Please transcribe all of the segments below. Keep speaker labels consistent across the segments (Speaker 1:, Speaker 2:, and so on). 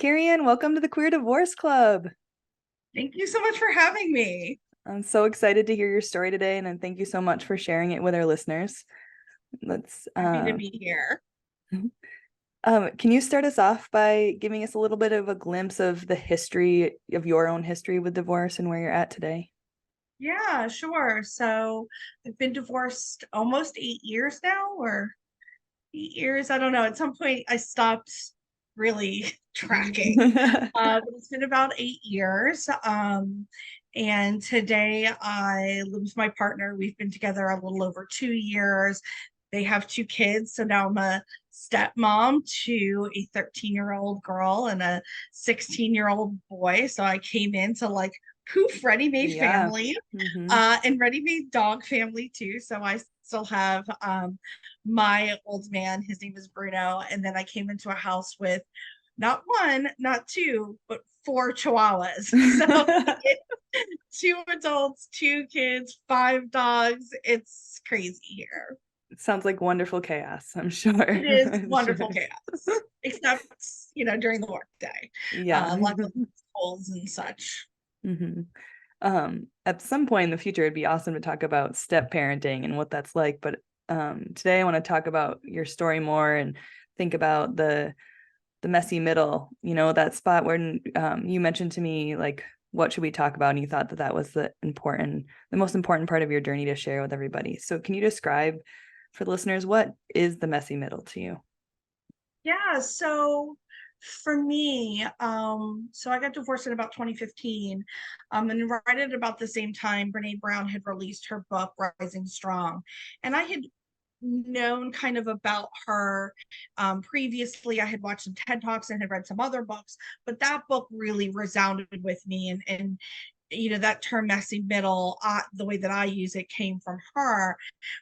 Speaker 1: Cariann, welcome to the Queer Divorce Club.
Speaker 2: Thank you so much for having me.
Speaker 1: I'm so excited to hear your story today, and then thank you so much for sharing it with our listeners. Let's
Speaker 2: Happy to be here.
Speaker 1: can you start us off by giving us a little bit of a glimpse of the history of your own history with divorce and where you're at today?
Speaker 2: Yeah, sure. So I've been divorced almost 8 years now, or 8 years. I don't know. At some point, I stopped really tracking. But it's been about 8 years. And today I live with my partner. We've been together a little over 2 years. They have two kids. So now I'm a stepmom to a 13-year-old girl and a 16-year-old boy. So I came into like poof, ready-made
Speaker 1: Yeah.
Speaker 2: family,
Speaker 1: Mm-hmm.
Speaker 2: and ready-made dog family too. So I still have my old man. His name is Bruno. And then I came into a house with not one, not two, but four chihuahuas. So two adults, two kids, five dogs. It's crazy here.
Speaker 1: It sounds like wonderful chaos, I'm sure.
Speaker 2: It is
Speaker 1: I'm
Speaker 2: wonderful
Speaker 1: sure.
Speaker 2: chaos, except during the workday,
Speaker 1: Yeah.
Speaker 2: lots of schools and such.
Speaker 1: hmm at some point in the future, it'd be awesome to talk about step parenting and what that's like. But today I want to talk about your story more and think about the messy middle, that spot where you mentioned to me, like, what should we talk about? And you thought that that was the most important part of your journey to share with everybody. So can you describe for the listeners, what is the messy middle to you?
Speaker 2: Yeah, so for me, so I got divorced in about 2015. And right at about the same time, Brene Brown had released her book, Rising Strong. And I had known kind of about her previously. I had watched some TED Talks and had read some other books, but that book really resounded with me. And that term messy middle, the way that I use it came from her,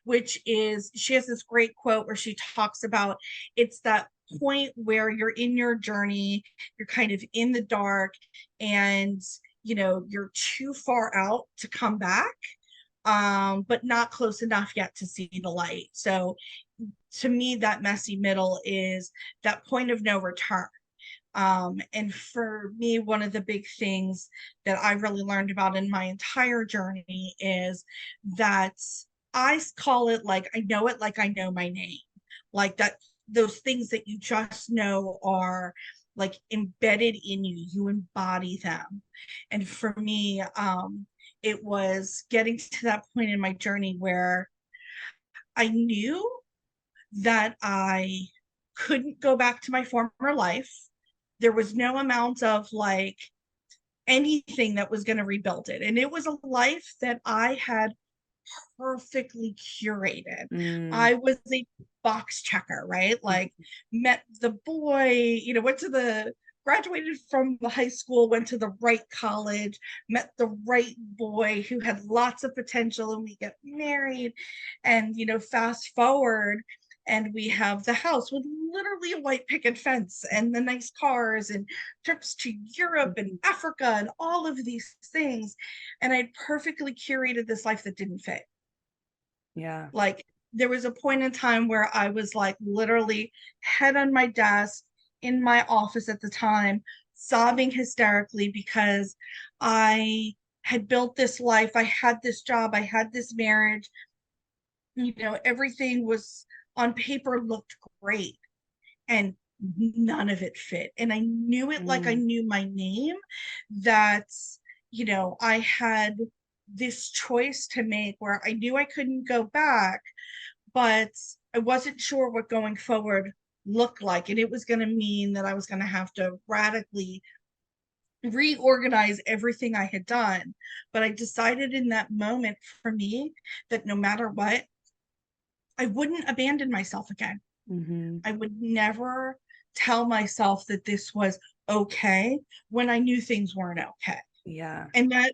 Speaker 2: which is she has this great quote where she talks about it's that point where you're in your journey, you're kind of in the dark, and you're too far out to come back, but not close enough yet to see the light. So to me, that messy middle is that point of no return. And for me, one of the big things that I really learned about in my entire journey is that I call it like I know it like I know my name. Like that, those things that you just know are like embedded in you, you embody them. And for me, it was getting to that point in my journey where I knew that I couldn't go back to my former life. There was no amount of like anything that was going to rebuild it. And it was a life that I had perfectly curated.
Speaker 1: Mm.
Speaker 2: I was a box checker, right? Like met the boy, went to the graduated from the high school, went to the right college, met the right boy who had lots of potential, and we get married. And fast forward, and we have the house with literally a white picket fence and the nice cars and trips to Europe and Africa and all of these things. And I perfectly curated this life that didn't fit.
Speaker 1: Yeah.
Speaker 2: Like there was a point in time where I was like literally head on my desk in my office at the time, sobbing hysterically because I had built this life. I had this job. I had this marriage. Everything was on paper looked great, and none of it fit. And I knew it like I
Speaker 1: Mm.
Speaker 2: knew my name, that, I had this choice to make where I knew I couldn't go back, but I wasn't sure what going forward looked like. And it was going to mean that I was going to have to radically reorganize everything I had done. But I decided in that moment for me that no matter what, I wouldn't abandon myself again.
Speaker 1: Mm-hmm.
Speaker 2: I would never tell myself that this was okay when I knew things weren't okay.
Speaker 1: Yeah.
Speaker 2: And that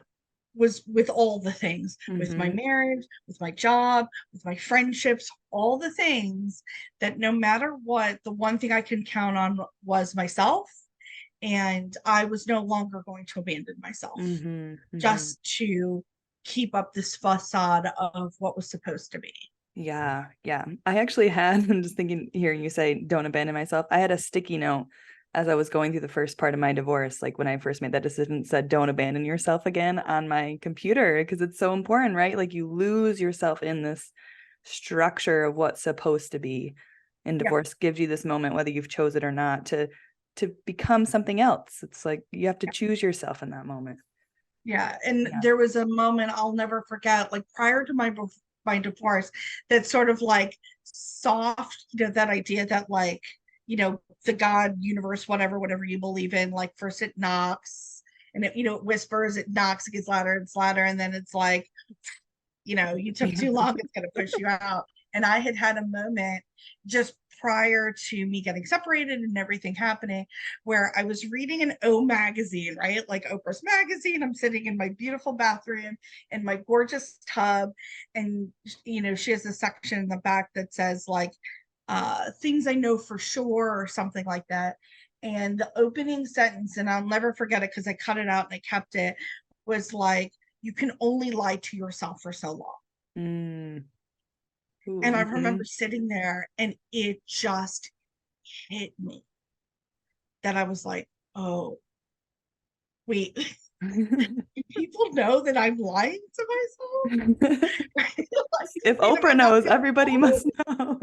Speaker 2: was with all the things, with my
Speaker 1: Mm-hmm.
Speaker 2: marriage, with my job, with my friendships, all the things, that no matter what, the one thing I can count on was myself. And I was no longer going to abandon myself
Speaker 1: Mm-hmm. Mm-hmm.
Speaker 2: just to keep up this facade of what was supposed to be.
Speaker 1: Yeah, yeah. I actually had, I'm just thinking, hearing you say, don't abandon myself. I had a sticky note as I was going through the first part of my divorce, like when I first made that decision, it said, don't abandon yourself again on my computer, because it's so important, right? Like you lose yourself in this structure of what's supposed to be. And
Speaker 2: Yeah.
Speaker 1: divorce gives you this moment, whether you've chose it or not, to become something else. It's like you have to choose yourself in that moment.
Speaker 2: Yeah. And
Speaker 1: Yeah.
Speaker 2: there was a moment I'll never forget, like prior to my divorce, that sort of like soft, that idea that like, the God, universe, whatever you believe in, like first it knocks and it whispers, it knocks, it gets louder, it's louder, and then it's like, you took too long, it's going to push you out. And I had had a moment just prior to me getting separated and everything happening where I was reading an O magazine, right? Like Oprah's magazine. I'm sitting in my beautiful bathroom in my gorgeous tub. And, she has a section in the back that says like things I know for sure or something like that. And the opening sentence, and I'll never forget it because I cut it out and I kept it, was like, you can only lie to yourself for so long.
Speaker 1: Mm. Ooh,
Speaker 2: And I
Speaker 1: mm-hmm.
Speaker 2: remember sitting there and it just hit me that I was like, oh, wait, do people know that I'm lying to myself? Right? Like,
Speaker 1: If
Speaker 2: wait, am I
Speaker 1: Oprah
Speaker 2: not
Speaker 1: knows,
Speaker 2: being
Speaker 1: everybody
Speaker 2: told?
Speaker 1: must know.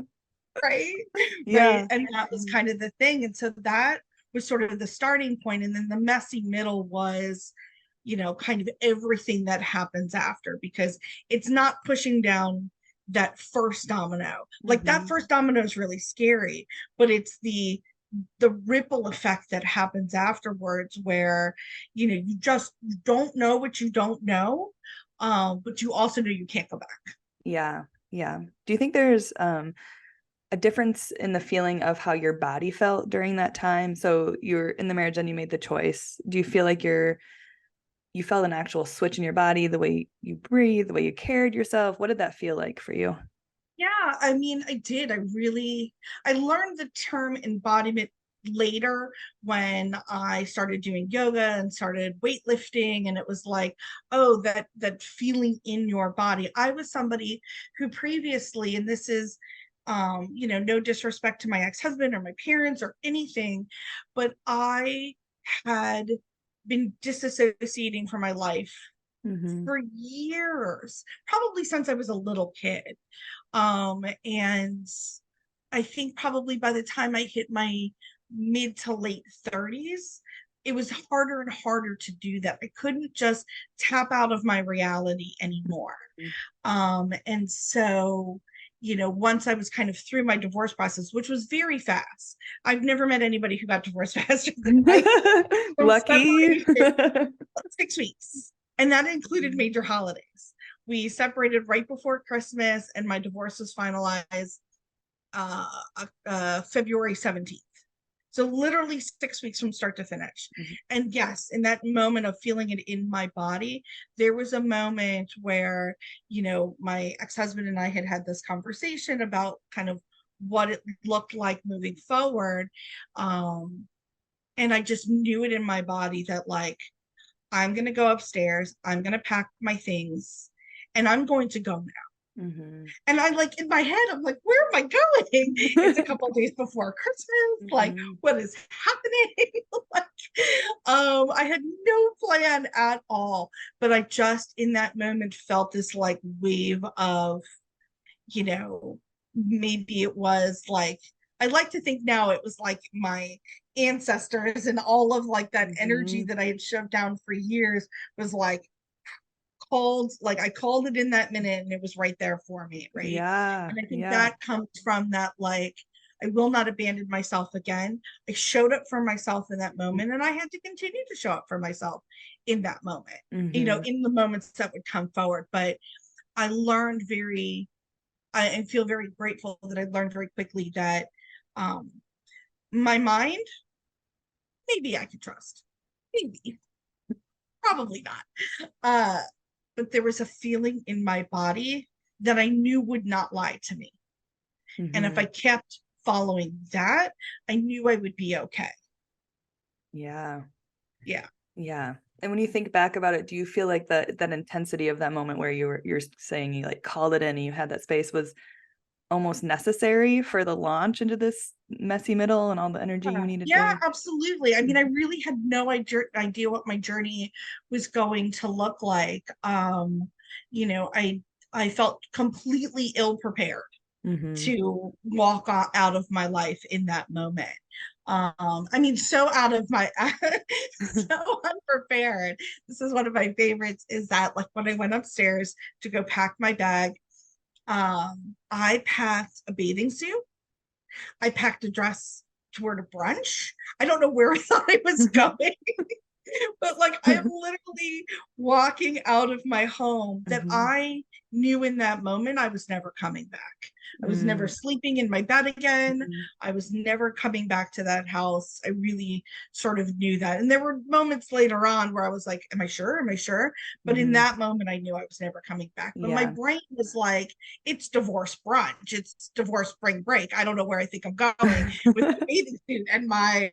Speaker 2: Right? Right.
Speaker 1: Yeah.
Speaker 2: And that was kind of the thing. And so that was sort of the starting point. And then the messy middle was, kind of everything that happens after, because it's not pushing down that first domino. Like that
Speaker 1: Mm-hmm.
Speaker 2: first domino is really scary, but it's the ripple effect that happens afterwards where, you just don't know what you don't know. But you also know you can't go back.
Speaker 1: Yeah. Yeah. Do you think there's a difference in the feeling of how your body felt during that time? So you're in the marriage and you made the choice. Do you feel like you felt an actual switch in your body, the way you breathe, the way you carried yourself? What did that feel like for you?
Speaker 2: Yeah, I mean, I did. I learned the term embodiment later when I started doing yoga and started weightlifting. And it was like, oh, that feeling in your body. I was somebody who previously, and this is, no disrespect to my ex-husband or my parents or anything, but I had been disassociating from my life
Speaker 1: Mm-hmm.
Speaker 2: for years, probably since I was a little kid. And I think probably by the time I hit my mid to late 30s, it was harder and harder to do that. I couldn't just tap out of my reality anymore. And so, once I was kind of through my divorce process, which was very fast, I've never met anybody who got divorced faster than I from
Speaker 1: Lucky.
Speaker 2: separation, 6 weeks. And that included major holidays. We separated right before Christmas, and my divorce was finalized February 17th. So literally 6 weeks from start to finish.
Speaker 1: Mhm.
Speaker 2: And yes, in that moment of feeling it in my body, there was a moment where, my ex-husband and I had had this conversation about kind of what it looked like moving forward. And I just knew it in my body that like, I'm going to go upstairs, I'm going to pack my things, and I'm going to go now.
Speaker 1: Mm-hmm.
Speaker 2: And I like in my head, I'm like, where am I going? It's a couple of days before Christmas. Like,
Speaker 1: Mm-hmm.
Speaker 2: what is happening? Like, I had no plan at all, but I just in that moment felt this like wave of, you know, maybe it was like, I like to think now it was like my ancestors and all of like that energy
Speaker 1: Mm-hmm.
Speaker 2: that I had shoved down for years was like called, like I called it in that minute and it was right there for me, right?
Speaker 1: Yeah.
Speaker 2: And I think
Speaker 1: Yeah.
Speaker 2: that comes from that, like, I will not abandon myself again. I showed up for myself in that moment and I had to continue to show up for myself in that moment,
Speaker 1: Mm-hmm.
Speaker 2: in the moments that would come forward. But I learned I feel very grateful that I learned very quickly that um, my mind, maybe I could trust, maybe, probably not. But there was a feeling in my body that I knew would not lie to me. And if
Speaker 1: Mm-hmm.
Speaker 2: I kept following that, I knew I would be okay.
Speaker 1: Yeah.
Speaker 2: Yeah.
Speaker 1: Yeah. And when you think back about it, do you feel like that intensity of that moment where you're saying you like called it in and you had that space was almost necessary for the launch into this messy middle and all the energy you needed
Speaker 2: Yeah,
Speaker 1: to.
Speaker 2: absolutely. I mean, I really had no idea what my journey was going to look like. I felt completely ill prepared
Speaker 1: Mm-hmm.
Speaker 2: to walk out of my life in that moment. I mean, so out of my so unprepared. This is one of my favorites, is that like when I went upstairs to go pack my bag, I packed a bathing suit, I packed a dress to wear to brunch. I don't know where I thought I was going, but like I'm literally walking out of my home that
Speaker 1: Mm-hmm.
Speaker 2: I knew in that moment I was never coming back. I was never
Speaker 1: Mm-hmm.
Speaker 2: sleeping in my bed again.
Speaker 1: Mm-hmm.
Speaker 2: I was never coming back to that house. I really sort of knew that. And there were moments later on where I was like, am I sure? Am I sure? But in
Speaker 1: Mm-hmm.
Speaker 2: that moment, I knew I was never coming back. But my
Speaker 1: Yeah.
Speaker 2: brain was like, it's divorce brunch, it's divorce spring break. I don't know where I think I'm going with my bathing suit and my,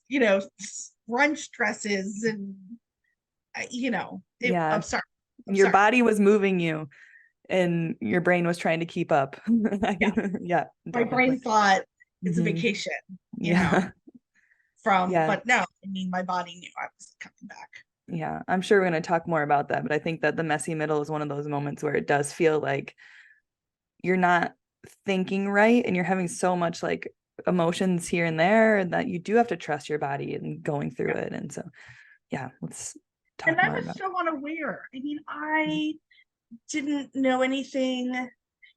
Speaker 2: you know, brunch dresses and
Speaker 1: Yeah.
Speaker 2: I'm sorry. I'm
Speaker 1: Your
Speaker 2: sorry.
Speaker 1: body was moving you and your brain was trying to keep up.
Speaker 2: Yeah.
Speaker 1: Yeah,
Speaker 2: My
Speaker 1: definitely.
Speaker 2: brain thought it's a
Speaker 1: Hmm.
Speaker 2: vacation, you know,
Speaker 1: Yeah.
Speaker 2: from,
Speaker 1: Yeah.
Speaker 2: but no, I mean, my body knew I was coming back.
Speaker 1: Yeah. I'm sure we're going to talk more about that, but I think that the messy middle is one of those moments where it does feel like you're not thinking right and you're having so much like emotions here and there that you do have to trust your body and going through
Speaker 2: Yeah.
Speaker 1: it. And so, yeah, let's
Speaker 2: And
Speaker 1: talk
Speaker 2: I
Speaker 1: more
Speaker 2: was
Speaker 1: about.
Speaker 2: so unaware. I mean, I didn't know anything.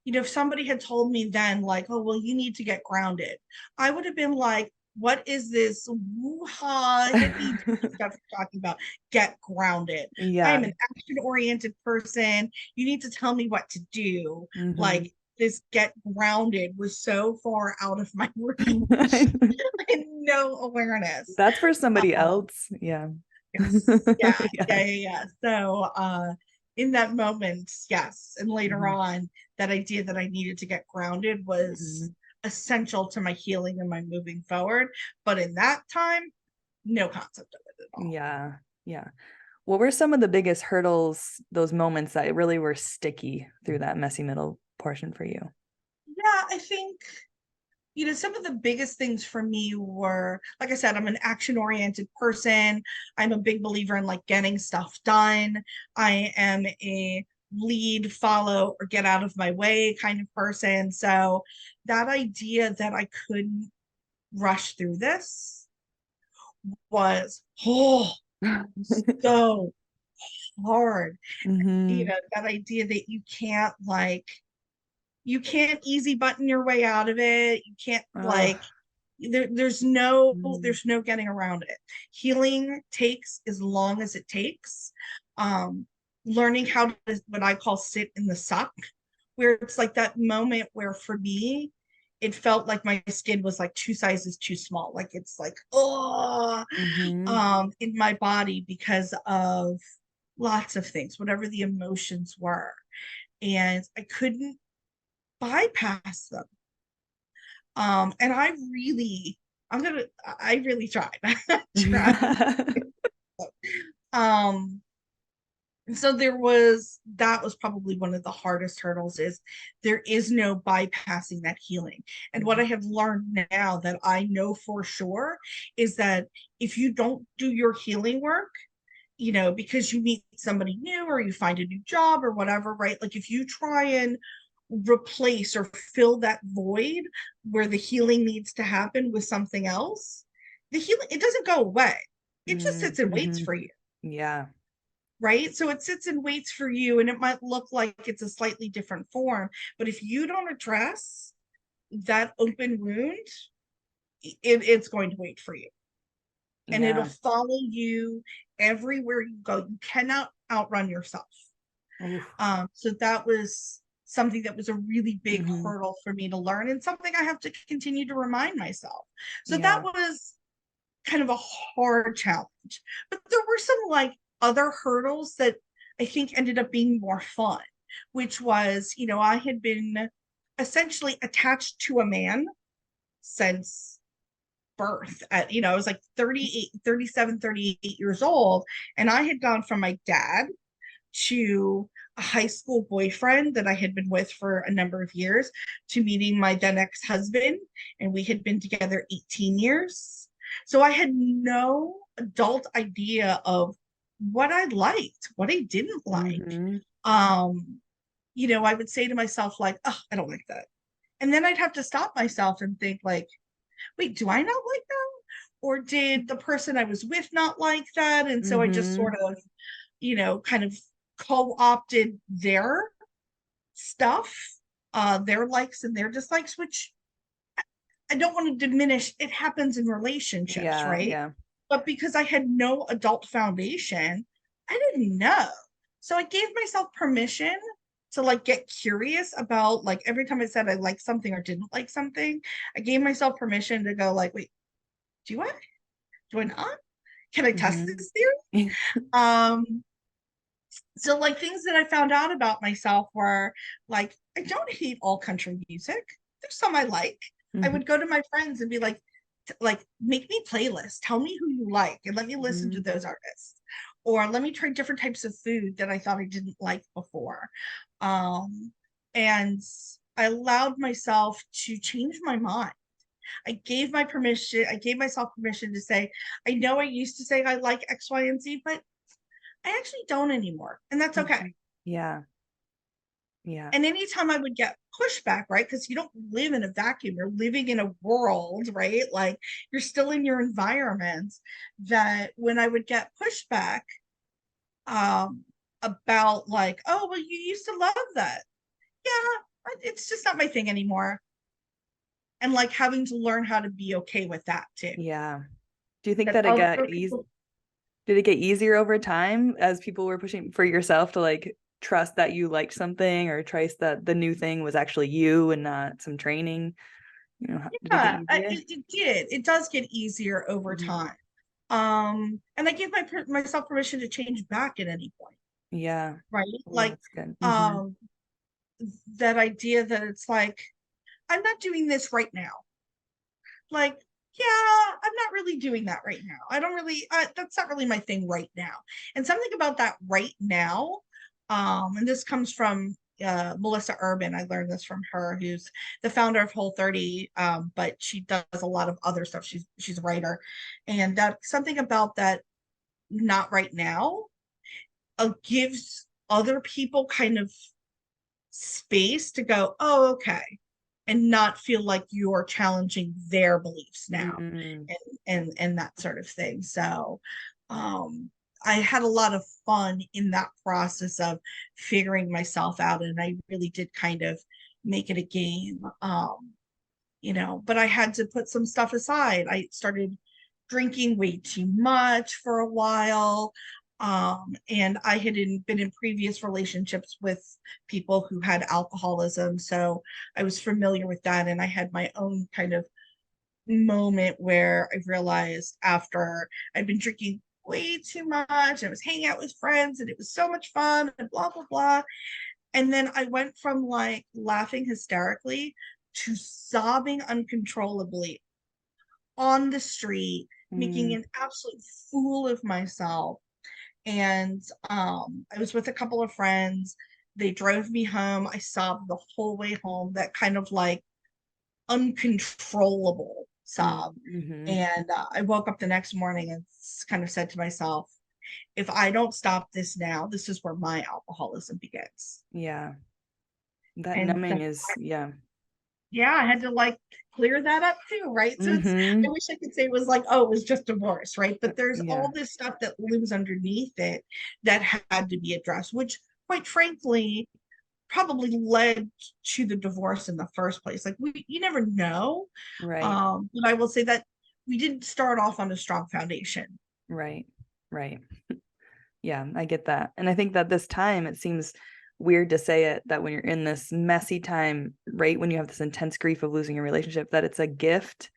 Speaker 2: If somebody had told me then, like, oh, well, you need to get grounded, I would have been like, what is this woo-ha hippie stuff you're talking about? Get grounded. I am
Speaker 1: Yeah.
Speaker 2: an action-oriented person. You need to tell me what to do.
Speaker 1: Hmm.
Speaker 2: Like, this get grounded was so far out of my reach. I had no awareness.
Speaker 1: That's for somebody
Speaker 2: Um,
Speaker 1: else. Yeah.
Speaker 2: Yes. Yeah,
Speaker 1: Yeah.
Speaker 2: yeah, yeah, yeah. So in that moment, yes. And later
Speaker 1: Mhm.
Speaker 2: on, that idea that I needed to get grounded was
Speaker 1: Mhm.
Speaker 2: essential to my healing and my moving forward. But in that time, no concept of it at all.
Speaker 1: Yeah. Yeah. What were some of the biggest hurdles, those moments that really were sticky through that messy middle portion for you?
Speaker 2: Yeah, I think some of the biggest things for me were, like I said, I'm an action oriented person. I'm a big believer in like getting stuff done. I am a lead, follow, or get out of my way kind of person. So that idea that I couldn't rush through this was, so hard.
Speaker 1: Hmm.
Speaker 2: That idea that you can't easy button your way out of it. You can't
Speaker 1: Oh.
Speaker 2: like there's no
Speaker 1: Mhm.
Speaker 2: there's no getting around it. Healing takes as long as it takes. Um, Learning how to, what I call, sit in the suck, where it's like that moment where for me it felt like my skin was like two sizes too small. Like it's like, oh,
Speaker 1: Mhm.
Speaker 2: in my body because of lots of things, whatever the emotions were. And I couldn't bypass them. And I really tried. Tried. Um, so that was probably one of the hardest hurdles, is there is no bypassing that healing. And what I have learned now that I know for sure is that if you don't do your healing work, because you meet somebody new or you find a new job or whatever, right? Like if you try and replace or fill that void where the healing needs to happen with something else, the healing, it doesn't go away. It just sits and waits
Speaker 1: Mhm.
Speaker 2: for you,
Speaker 1: Yeah.
Speaker 2: right? So it sits and waits for you, and it might look like it's a slightly different form, but if you don't address that open wound, it's going to wait for you, and it'll
Speaker 1: Yeah.
Speaker 2: follow you everywhere you go. You cannot outrun yourself.
Speaker 1: Oof.
Speaker 2: So that was something that was a really big
Speaker 1: Hmm.
Speaker 2: hurdle for me to learn, and something I have to continue to remind myself. So that
Speaker 1: Yeah.
Speaker 2: was kind of a hard challenge. But there were some like other hurdles that I think ended up being more fun, which was, I had been essentially attached to a man since birth. I was like 38, 37, 38 years old, and I had gone from my dad to a high school boyfriend that I had been with for a number of years to meeting my then ex-husband, and we had been together 18 years. So I had no adult idea of what I liked, what I didn't like.
Speaker 1: Mm-hmm.
Speaker 2: Um, I would say to myself, like, oh, I don't like that. And then I'd have to stop myself and think, like, wait, do I not like that? Or did the person I was with not like that? And so I just
Speaker 1: Mm-hmm.
Speaker 2: sort of, kind of co-opted their stuff, their likes and their dislikes, which I don't want to diminish. It happens in relationships,
Speaker 1: Yeah,
Speaker 2: right?
Speaker 1: yeah.
Speaker 2: But because I had no adult foundation, I didn't know. So I gave myself permission to like get curious about, like, every time I said I liked something or didn't like something, I gave myself permission to go like, wait, do I? Do I not? Can I test
Speaker 1: Mm-hmm.
Speaker 2: this theory? Um, so like things that I found out about myself were like, I don't hate all country music. There's some I like. I
Speaker 1: Mm-hmm.
Speaker 2: would go to my friends and be like, make me playlists, tell me who you like, and let me listen to
Speaker 1: Mm-hmm.
Speaker 2: those artists. Or let me try different types of food that I thought I didn't like before. And I allowed myself to change my mind. I gave myself permission to say, I know I used to say I like X, Y, and Z, but I actually don't anymore. And that's okay.
Speaker 1: Mm-hmm. Yeah, yeah,
Speaker 2: And anytime I would get pushback, right? Because you don't live in a vacuum, you're living in a world, right? Like you're still in your environment. That when I would get pushback, um, about like, oh, well, you used to love that. Yeah, it's just not my thing anymore. And like having to learn how to be okay with that too.
Speaker 1: yeah. Do you think
Speaker 2: That
Speaker 1: that it got
Speaker 2: other
Speaker 1: easy?
Speaker 2: people,
Speaker 1: Did it get easier over time as people were pushing for yourself to like trust that you liked something or trust that the new thing was actually you and not some training? Did it get
Speaker 2: yeah,
Speaker 1: easier?
Speaker 2: it did. It does get easier over
Speaker 1: Mhm.
Speaker 2: time. And I give myself permission to change back at any point,
Speaker 1: Yeah.
Speaker 2: right?
Speaker 1: Oh,
Speaker 2: Like,
Speaker 1: that's good. Hmm.
Speaker 2: um, that idea that it's like, I'm not doing this right now. Like, yeah, I'm not really doing that right now. I don't really, that's not really my thing right now. And something about that right now, and this comes from Melissa Urban. I learned this from her, who's the founder of Whole30, but she does a lot of other stuff. She's a writer, and that something about that not right now gives other people kind of space to go, oh, okay, and not feel like you're challenging their beliefs now,
Speaker 1: Mm,
Speaker 2: and that sort of thing. So um I had a lot of fun in that process of figuring myself out, and I really did kind of make it a game. But I had to put some stuff aside. I started drinking way too much for a while. And I had been in previous relationships with people who had alcoholism. So I was familiar with that. And I had my own kind of moment where I realized, after I'd been drinking way too much, I was hanging out with friends and it was so much fun and blah, blah, blah. And then I went from like laughing hysterically to sobbing uncontrollably on the street, making
Speaker 1: mm,
Speaker 2: an absolute fool of myself. And I was with a couple of friends. They drove me home. I sobbed the whole way home, that kind of like uncontrollable
Speaker 1: mm,
Speaker 2: sob.
Speaker 1: mm-hmm.
Speaker 2: And I woke up the next morning and kind of said to myself, if I don't stop this now, this is where my alcoholism begins.
Speaker 1: Yeah. That
Speaker 2: And
Speaker 1: numbing is, yeah.
Speaker 2: yeah, I had to like clear that up too, right? So I
Speaker 1: Mm-hmm.
Speaker 2: wish I could say it was like, oh, it was just divorce, right? But there's
Speaker 1: Yeah.
Speaker 2: all this stuff that lives underneath it that had to be addressed, which quite frankly probably led to the divorce in the first place. Like, you never know.
Speaker 1: Right.
Speaker 2: But I will say that we didn't start off on a strong foundation.
Speaker 1: Right. Right. Yeah, I get that. And I think that this time it seems weird to say it, that when you're in this messy time, right, when you have this intense grief of losing a relationship, that it's a gift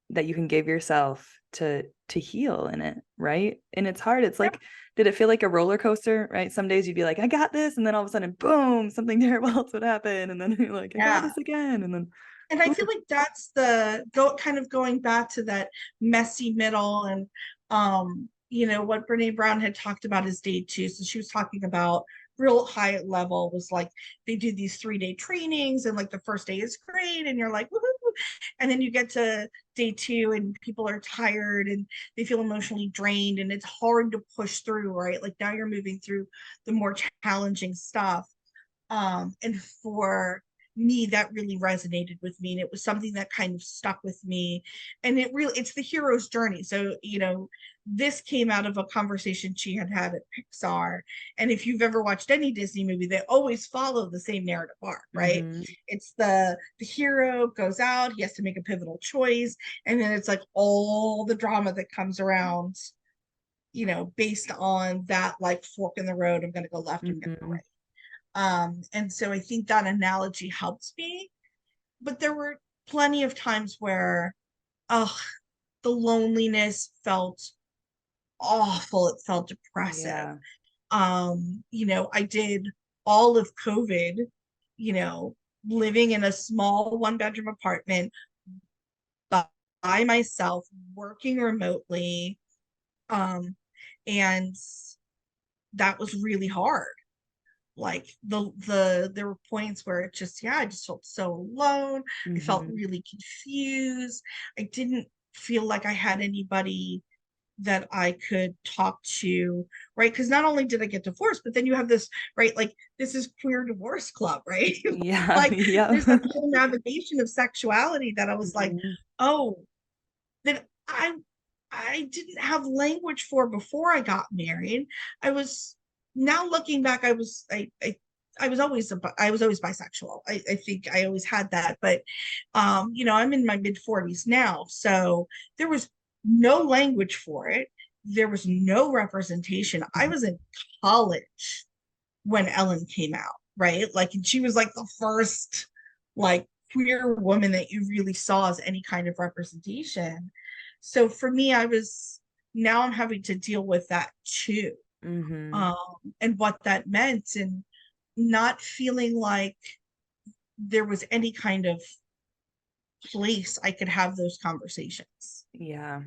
Speaker 1: that you can give yourself to heal in it, right? And it's hard. It's
Speaker 2: Yeah.
Speaker 1: like, did it feel like a roller coaster, right? Some days you'd be like, I got this, and then all of a sudden, boom, something terrible else would happen, and then you're like, I got
Speaker 2: Yeah.
Speaker 1: this again, and then
Speaker 2: And I
Speaker 1: ooh,
Speaker 2: feel like that's kind of going back to that messy middle. And what Brene Brown had talked about is day two. So she was talking about real high level was like they do these 3-day trainings, and like the first day is great and you're like woohoo, and then you get to day 2 and people are tired and they feel emotionally drained and it's hard to push through, right? Like now you're moving through the more challenging stuff. And for me, that really resonated with me. And it was something that kind of stuck with me. And it's the hero's journey. So, this came out of a conversation she had had at Pixar. And if you've ever watched any Disney movie, they always follow the same narrative arc, right?
Speaker 1: Mm-hmm.
Speaker 2: It's the hero goes out, he has to make a pivotal choice. And then it's like all the drama that comes around, based on that, like fork in the road, I'm going to go left, I'm going to go
Speaker 1: Mm-hmm.
Speaker 2: right. And so I think that analogy helps me. But there were plenty of times where, oh, the loneliness felt awful. It felt depressive.
Speaker 1: Yeah.
Speaker 2: I did all of COVID, you know, living in a small 1-bedroom apartment by myself, working remotely. And that was really hard. Like there were points where it just, I just felt so alone. I felt
Speaker 1: Mm-hmm.
Speaker 2: really confused. I didn't feel like I had anybody that I could talk to, right? Because not only did I get divorced, but then you have this, right? Like this is queer divorce club, right?
Speaker 1: Yeah.
Speaker 2: Like
Speaker 1: Yeah.
Speaker 2: there's that whole navigation of sexuality that I was like,
Speaker 1: Mm-hmm.
Speaker 2: oh, that I didn't have language for before I got married. I was Now looking back, I was always bisexual. I think I always had that, but I'm in my mid 40s now, so there was no language for it. There was no representation. I was in college when Ellen came out, right? Like, and she was like the first like queer woman that you really saw as any kind of representation. So for me, now I'm having to deal with that too.
Speaker 1: Mm-hmm.
Speaker 2: um, and what that meant, and not feeling like there was any kind of place I could have those conversations.
Speaker 1: Yeah.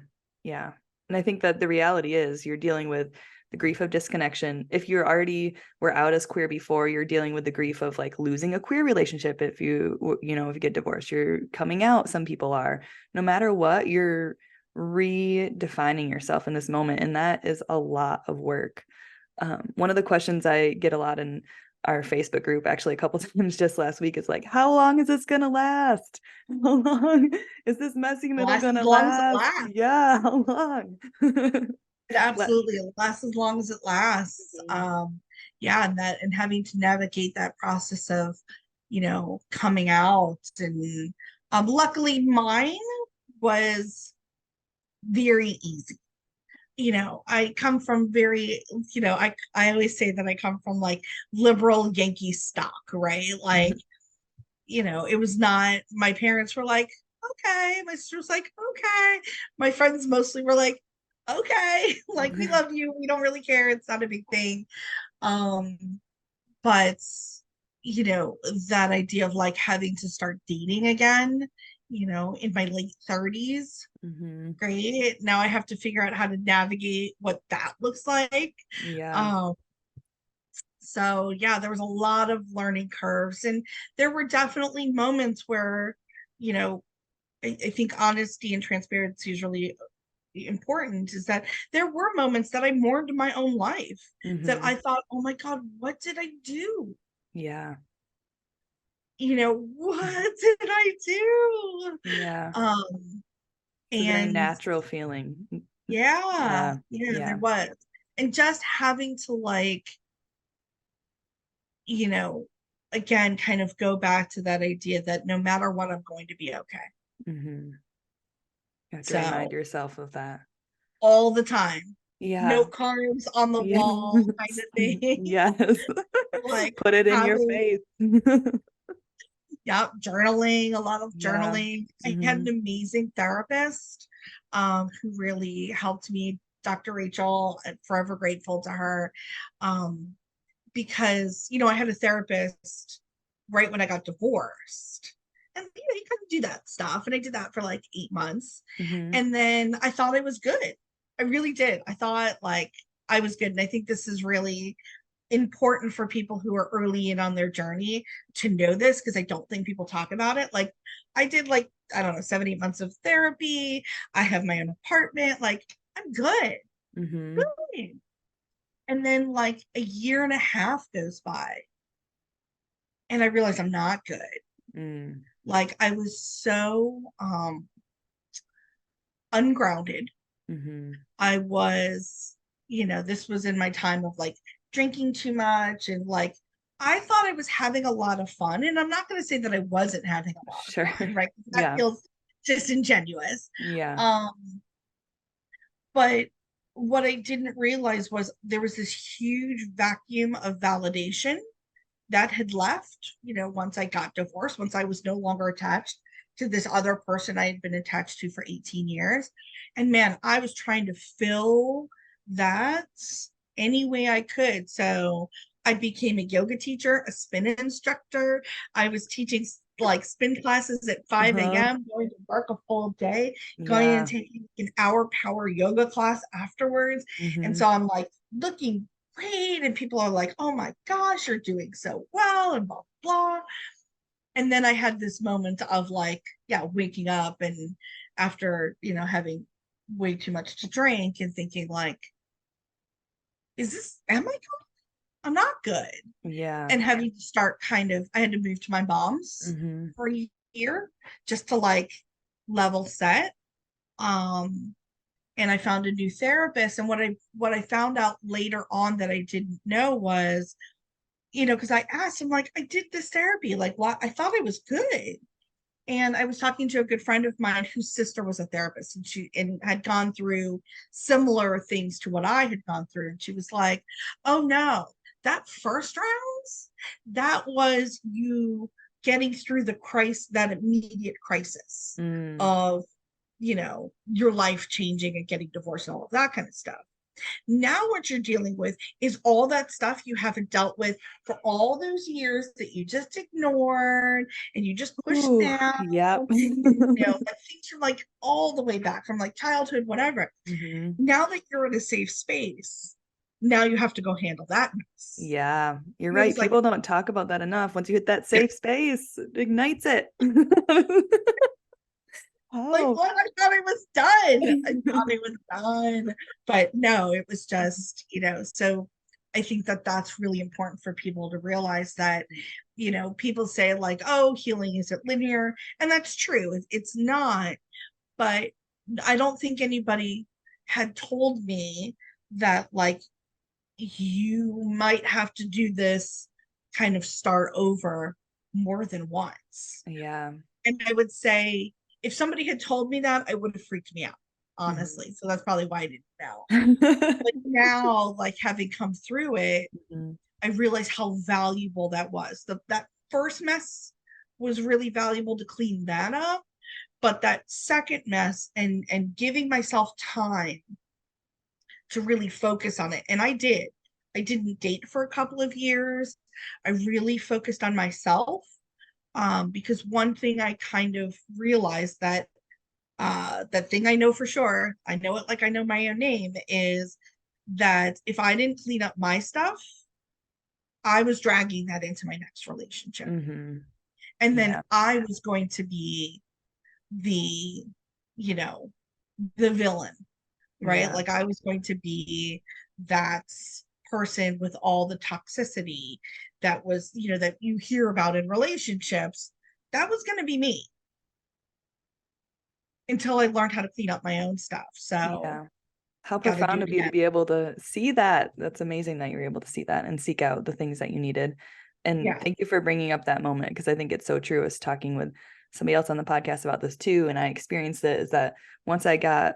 Speaker 1: Yeah. And I think that the reality is you're dealing with the grief of disconnection. If you're already were out as queer before, you're dealing with the grief of like losing a queer relationship. If if you get divorced, you're coming out. Some people are. No matter what, you're redefining yourself in this moment. And that is a lot of work. One of the questions I get a lot in our Facebook group, actually a couple times just last week, is like, how long is this gonna last? How long is this messy middle
Speaker 2: Lasts as
Speaker 1: gonna
Speaker 2: long as it
Speaker 1: last?
Speaker 2: lasts.
Speaker 1: Yeah, how long?
Speaker 2: It absolutely lasts as long as it lasts. Yeah, and having to navigate that process of, coming out. And luckily mine was very easy. I come from very, I always say that I come from like liberal Yankee stock, right? Like, it was not, my parents were like, okay. My sister was like, okay. My friends mostly were like, okay, like we love you. We don't really care. It's not a big thing. Um, but that idea of like having to start dating again, in my late 30s,
Speaker 1: Mm-hmm.
Speaker 2: great. Now I have to figure out how to navigate what that looks like.
Speaker 1: Yeah.
Speaker 2: Um, so yeah, there was a lot of learning curves, and there were definitely moments where, you know, I think honesty and transparency is really important. Is that there were moments that I mourned my own life, that
Speaker 1: Mm-hmm.
Speaker 2: I thought, oh my God, what did I do?
Speaker 1: Yeah.
Speaker 2: What did I do?
Speaker 1: Yeah.
Speaker 2: Um,
Speaker 1: It's a very
Speaker 2: and
Speaker 1: natural feeling.
Speaker 2: yeah,
Speaker 1: Yeah.
Speaker 2: yeah, there
Speaker 1: Yeah.
Speaker 2: was. And just having to like, you know, again, kind of go back to that idea that no matter what, I'm going to be okay.
Speaker 1: Mm-hmm. You have to remind
Speaker 2: So
Speaker 1: yourself of that.
Speaker 2: all the time,
Speaker 1: Yeah.
Speaker 2: note cards on the
Speaker 1: Yes.
Speaker 2: wall kind of thing.
Speaker 1: Yes.
Speaker 2: Like
Speaker 1: Put it in your
Speaker 2: having,
Speaker 1: face.
Speaker 2: yeah, journaling, a lot of
Speaker 1: Yeah.
Speaker 2: journaling. I had an
Speaker 1: Mm-hmm.
Speaker 2: amazing therapist, who really helped me, Dr. Rachel. I'm forever grateful to her. Um, because I had a therapist right when I got divorced. And you kind of do that stuff. And I did that for like 8 months.
Speaker 1: Mm-hmm.
Speaker 2: And then I thought I was good. I really did. I thought like I was good. And I think this is really important for people who are early in on their journey to know this, because I don't think people talk about it. Like I did, like, I don't know, 7, 8 months of therapy. I have my own apartment. Like I'm good.
Speaker 1: Mm-hmm.
Speaker 2: Good. And then like a year and a half goes by and I realize I'm not good.
Speaker 1: Mm.
Speaker 2: Like I was so ungrounded.
Speaker 1: Mm-hmm.
Speaker 2: I was, this was in my time of like drinking too much, and like I thought I was having a lot of fun. And I'm not going to say that I wasn't having a lot of
Speaker 1: Sure.
Speaker 2: fun, right? That
Speaker 1: Yeah.
Speaker 2: feels disingenuous.
Speaker 1: Yeah.
Speaker 2: Um, but what I didn't realize was there was this huge vacuum of validation that had left, once I got divorced, once I was no longer attached to this other person I had been attached to for 18 years. And man, I was trying to fill that any way I could. So I became a yoga teacher, a spin instructor. I was teaching like spin classes at 5
Speaker 1: Uh-huh.
Speaker 2: a.m., going to work a full day, going in and
Speaker 1: Yeah.
Speaker 2: taking an hour power yoga class afterwards. And
Speaker 1: Mm-hmm.
Speaker 2: so I'm like looking great. And people are like, oh my gosh, you're doing so well, and blah, blah. And then I had this moment of like, yeah, waking up and after, having way too much to drink and thinking like, am I good? I'm not good.
Speaker 1: Yeah.
Speaker 2: And having to start I had to move to my mom's
Speaker 1: Mm-hmm.
Speaker 2: for a year just to like level set. Um, and I found a new therapist. And what I found out later on that I didn't know was, because I asked him, like, I did this therapy, like, what? I thought I was good. And I was talking to a good friend of mine whose sister was a therapist, and she had gone through similar things to what I had gone through. And she was like, oh no, that first rounds, that was you getting through that immediate crisis
Speaker 1: Mm.
Speaker 2: of, your life changing and getting divorced and all of that kind of stuff. Now, what you're dealing with is all that stuff you haven't dealt with for all those years that you just ignored and you just pushed
Speaker 1: Ooh,
Speaker 2: down.
Speaker 1: yep.
Speaker 2: Like things from like all the way back from like childhood, whatever.
Speaker 1: Mm-hmm.
Speaker 2: Now that you're in a safe space, now you have to go handle that mess.
Speaker 1: Yeah, you're
Speaker 2: And it
Speaker 1: right.
Speaker 2: was like,
Speaker 1: People don't talk about that enough. Once you hit that safe space, it ignites it.
Speaker 2: like
Speaker 1: Oh.
Speaker 2: what? I thought I was done. I thought I was done. But no, it was just, so I think that that's really important for people to realize that, people say like, oh, healing isn't linear. And that's true. It's not. But I don't think anybody had told me that like you might have to do this kind of start over more than once.
Speaker 1: Yeah.
Speaker 2: And I would say if somebody had told me that, I would have freaked me out,
Speaker 1: Mhm.
Speaker 2: honestly. So that's probably why I didn't know. But now, like having come through it,
Speaker 1: Mhm.
Speaker 2: I realized how valuable that was. That first mess was really valuable to clean that up, but that second mess and giving myself time to really focus on it. And I did. I didn't date for a couple of years. I really focused on myself, because one thing I kind of realized that thing I know for sure, I know it like I know my own name, is that if I didn't clean up my stuff, I was dragging that into my next relationship.
Speaker 1: Mhm.
Speaker 2: And then
Speaker 1: Yeah.
Speaker 2: I was going to be the, you know, the villain, right?
Speaker 1: Yeah.
Speaker 2: Like I was going to be that person with all the toxicity that was, that you hear about in relationships. That was going to be me until I learned how to clean up my own stuff. So
Speaker 1: Yeah. How
Speaker 2: got to do
Speaker 1: profound
Speaker 2: it
Speaker 1: of you to
Speaker 2: again.
Speaker 1: be able to see that. That's amazing that you're able to see that and seek out the things that you needed. And
Speaker 2: Yeah.
Speaker 1: thank you for bringing up that moment because I think it's so true. I was talking with somebody else on the podcast about this too, and I experienced it is that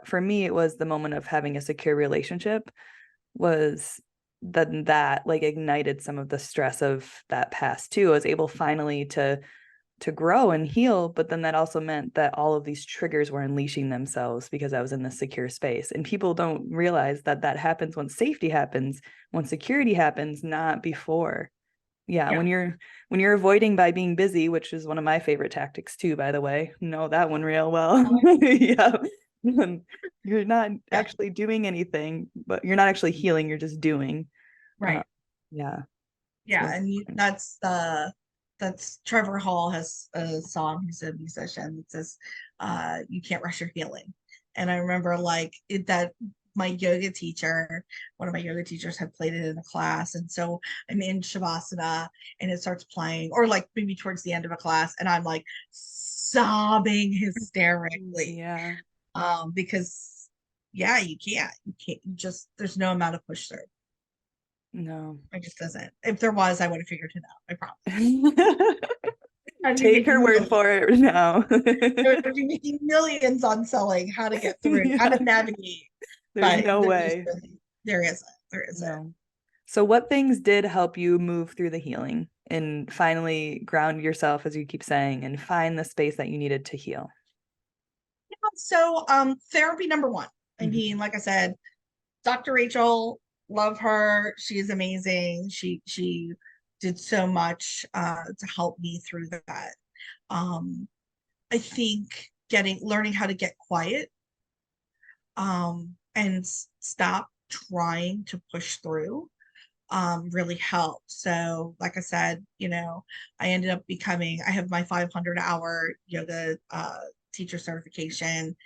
Speaker 1: for me, it was the moment of having a secure relationship was that like ignited some of the stress of that past too. I was able finally to grow and heal, but then that also meant that all of these triggers were unleashing themselves because I was in this secure space. And people don't realize that that happens when safety happens, when security happens, not before. Yeah,
Speaker 2: Yeah.
Speaker 1: when you're avoiding by being busy, which is one of my favorite tactics too, by the way. Know that one real well. Yeah. When you're not
Speaker 2: Yeah.
Speaker 1: actually doing anything, but you're not actually healing, you're just doing. Uh,
Speaker 2: Right.
Speaker 1: Yeah. It's
Speaker 2: Yeah,
Speaker 1: really
Speaker 2: and
Speaker 1: important.
Speaker 2: that's Trevor Hall has a song, he's a musician that says, you can't rush your healing. And I remember like that my yoga teacher, one of my yoga teachers had played it in a class. And so I'm in Shavasana and it starts playing, or like maybe towards the end of a class, and I'm like sobbing hysterically.
Speaker 1: Yeah.
Speaker 2: Because yeah, you can't, you just, there's no amount of push through.
Speaker 1: No.
Speaker 2: It just doesn't. If there was, I would have figured it out. I promise. I'd be
Speaker 1: Take her
Speaker 2: making
Speaker 1: word
Speaker 2: millions.
Speaker 1: for it now.
Speaker 2: I would be making millions on selling how to get through, how
Speaker 1: Yeah.
Speaker 2: to navigate.
Speaker 1: There's
Speaker 2: But
Speaker 1: no
Speaker 2: there just
Speaker 1: way.
Speaker 2: really, there isn't. There isn't.
Speaker 1: No. So what things did help you move through the healing and finally ground yourself, as you keep saying, and find the space that you needed to heal?
Speaker 2: So, therapy number one. I mean,
Speaker 1: Mhm.
Speaker 2: like I said, Dr. Rachel, love her. She is amazing. She did so much to help me through that. Um, I think learning how to get quiet, and stop trying to push through, really helped. So like I said, I ended up becoming, I have my 500-hour yoga teacher certification,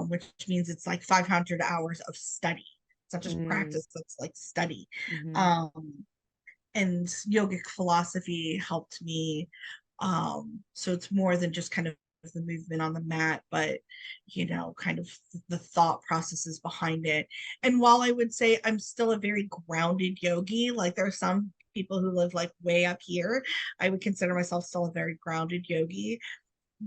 Speaker 2: which means it's like 500 hours of study. It's not just
Speaker 1: Mm,
Speaker 2: practice, it's like study.
Speaker 1: mhm,
Speaker 2: um, and yogic philosophy helped me. So it's more than just kind of the movement on the mat, but kind of the thought processes behind it. And while I would say I'm still a very grounded yogi, like there are some people who live like way up here, I would consider myself still a very grounded yogi.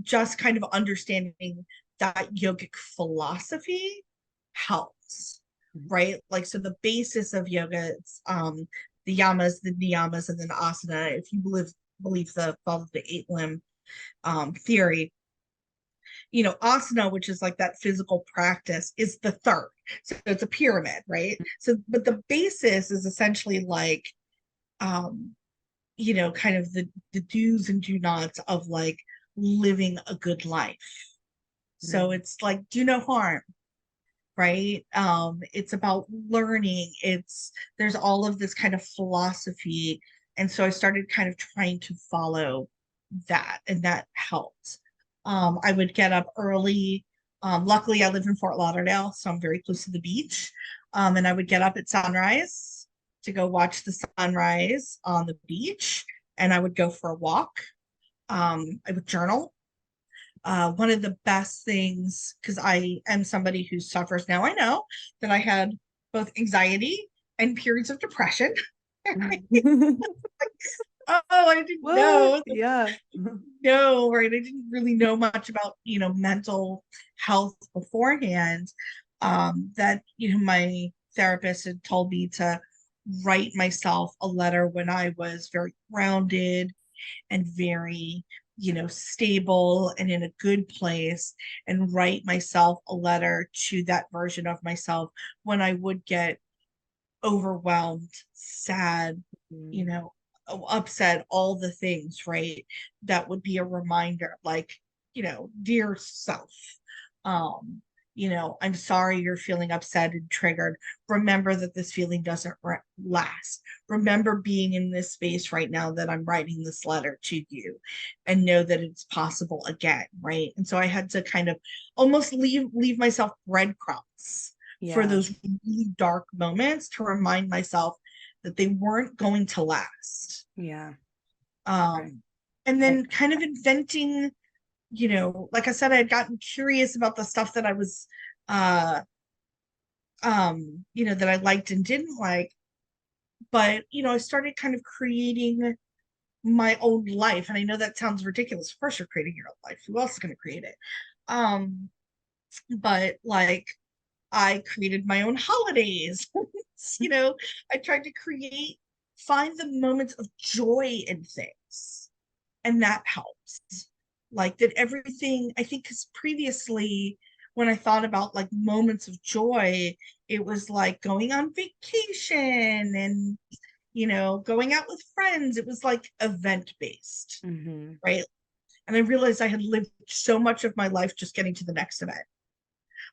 Speaker 2: Just kind of understanding that yogic philosophy helps,
Speaker 1: mhm,
Speaker 2: right? Like, so the basis of yoga, it's the yamas, the niyamas, and then asana. If you believe the follow the eight limb theory, asana, which is like that physical practice, is the third. So it's a pyramid, right? So, but the basis is essentially like, um, kind of the do's and do nots of like living a good life. So
Speaker 1: mhm,
Speaker 2: it's like do no harm, right? It's about learning. There's all of this kind of philosophy. And so I started kind of trying to follow that, and that helped. I would get up early. Luckily, I live in Fort Lauderdale, so I'm very close to the beach. And I would get up at sunrise to go watch the sunrise on the beach, and I would go for a walk. I would journal. One of the best things, because I am somebody who suffers now, I know that I had both anxiety and periods of depression.
Speaker 1: mhm.
Speaker 2: Oh, I didn't
Speaker 1: What?
Speaker 2: know.
Speaker 1: Yeah.
Speaker 2: No, right. I didn't really know much about, mental health beforehand. That, my therapist had told me to write myself a letter when I was very grounded and very, stable and in a good place, and write myself a letter to that version of myself when I would get overwhelmed, sad, you
Speaker 1: Mm,
Speaker 2: know, upset, all the things, right? That would be a reminder, like, dear self, um, I'm sorry you're feeling upset and triggered. Remember that this feeling doesn't last. Remember being in this space right now that I'm writing this letter to you, and know that it's possible again, right? And so I had to kind of almost leave myself breadcrumbs for
Speaker 1: yeah.
Speaker 2: those really dark moments to remind myself that they weren't going to last.
Speaker 1: Yeah. Right.
Speaker 2: Um, and
Speaker 1: I,
Speaker 2: then kind of inventing, like I said, I had gotten curious about the stuff that I was, uh, that I liked and didn't like. But, I started kind of creating my own life. And I know that sounds ridiculous. Of course, you're creating your own life. Who else is going to create it? Um, but like, I created my own holidays. I tried to find the moments of joy in things, and that helps. Like that everything, I think, because previously, when I thought about like moments of joy, it was like going on vacation and, going out with friends. It was like event based,
Speaker 1: mhm.
Speaker 2: right? And I realized I had lived so much of my life just getting to the next event.